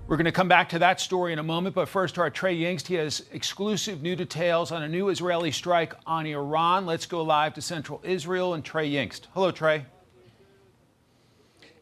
We're going to come back to that story in a moment, but first to our Trey Yingst. He has exclusive new details on a new Israeli strike on Iran. Let's go live to central Israel and Trey Yingst. Hello, Trey.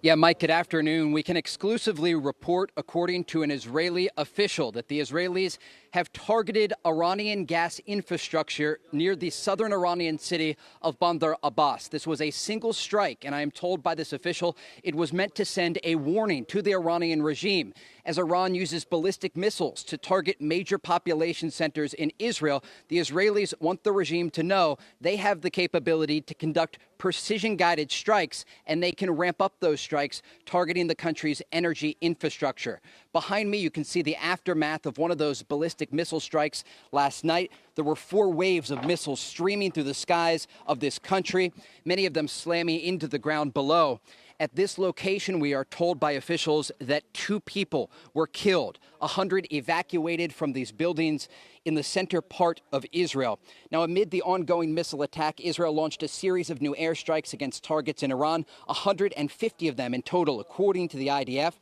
Yeah, Mike, good afternoon. We can exclusively report, according to an Israeli official, that the Israelis have targeted Iranian gas infrastructure near the southern Iranian city of Bandar Abbas. This was a single strike, and I am told by this official it was meant to send a warning to the Iranian regime. As Iran uses ballistic missiles to target major population centers in Israel, the Israelis want the regime to know they have the capability to conduct precision-guided strikes, and they can ramp up those strikes targeting the country's energy infrastructure. Behind me, you can see the aftermath of one of those ballistic missile strikes last night. There were 4 waves of missiles streaming through the skies of this country, many of them slamming into the ground below. At this location, we are told by officials that 2 people were killed, 100 evacuated from these buildings in the center part of Israel. Now, amid the ongoing missile attack, Israel launched a series of new airstrikes against targets in Iran, 150 of them in total, according to the IDF.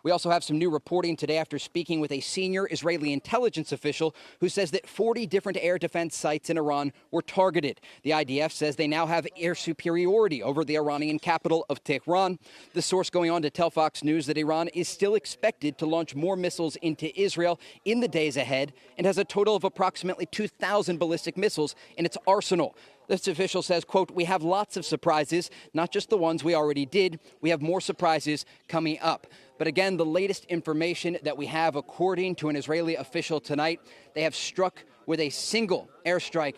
We also have some new reporting today after speaking with a senior Israeli intelligence official who says that 40 different air defense sites in Iran were targeted. The IDF says they now have air superiority over the Iranian capital of Tehran. The source going on to tell Fox News that Iran is still expected to launch more missiles into Israel in the days ahead and has a total of approximately 2,000 ballistic missiles in its arsenal. This official says, quote, "We have lots of surprises, not just the ones we already did. We have more surprises coming up." But again, the latest information that we have, according to an Israeli official tonight, they have struck with a single airstrike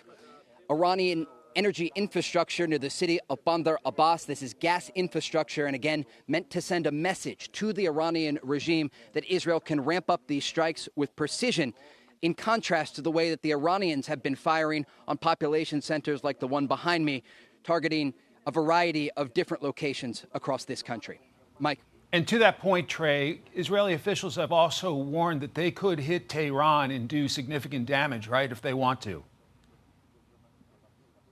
Iranian energy infrastructure near the city of Bandar Abbas. This is gas infrastructure, and again, meant to send a message to the Iranian regime that Israel can ramp up these strikes with precision, in contrast to the way that the Iranians have been firing on population centers like the one behind me, targeting a variety of different locations across this country. Mike. And to that point, Trey, Israeli officials have also warned that they could hit Tehran and do significant damage, right, if they want to.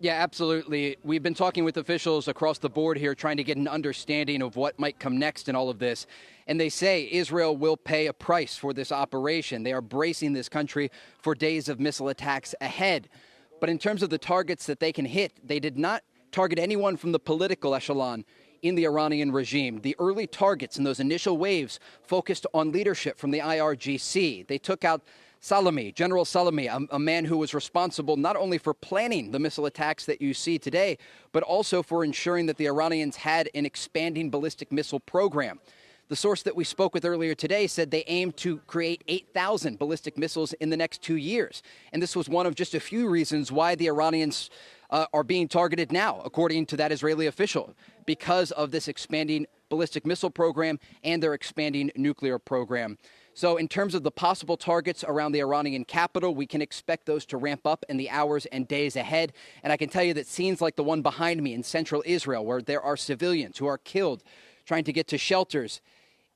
Yeah, absolutely. We've been talking with officials across the board here, trying to get an understanding of what might come next in all of this. And they say Israel will pay a price for this operation. They are bracing this country for days of missile attacks ahead. But in terms of the targets that they can hit, they did not target anyone from the political echelon in the Iranian regime. The early targets in those initial waves focused on leadership from the IRGC. They took out Salami, General Salami, a man who was responsible not only for planning the missile attacks that you see today, but also for ensuring that the Iranians had an expanding ballistic missile program. The source that we spoke with earlier today said they aim to create 8,000 ballistic missiles in the next 2 years. And this was one of just a few reasons why the Iranians are being targeted now, according to that Israeli official, because of this expanding ballistic missile program and their expanding nuclear program. So in terms of the possible targets around the Iranian capital, we can expect those to ramp up in the hours and days ahead. And I can tell you that scenes like the one behind me in central Israel, where there are civilians who are killed trying to get to shelters,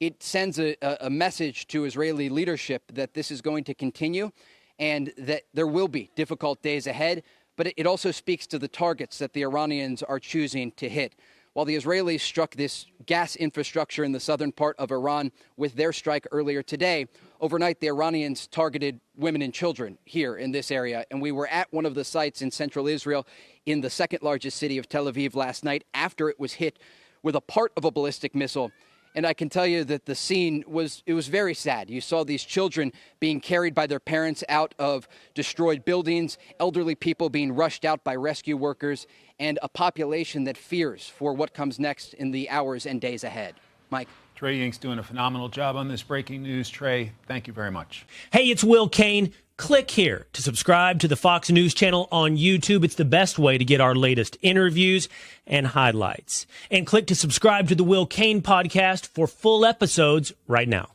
it sends a message to Israeli leadership that this is going to continue and that there will be difficult days ahead. But it also speaks to the targets that the Iranians are choosing to hit. While the Israelis struck this gas infrastructure in the southern part of Iran with their strike earlier today, overnight the Iranians targeted women and children here in this area. And we were at one of the sites in central Israel in the second largest city of Tel Aviv last night after it was hit with a part of a ballistic missile. And I can tell you that the scene was very sad. You saw these children being carried by their parents out of destroyed buildings, elderly people being rushed out by rescue workers, and a population that fears for what comes next in the hours and days ahead. Mike. Trey Yingst doing a phenomenal job on this breaking news. Trey, thank you very much. Hey, it's Will Cain. Click here to subscribe to the Fox News channel on YouTube. It's the best way to get our latest interviews and highlights. And click to subscribe to the Will Cain podcast for full episodes right now.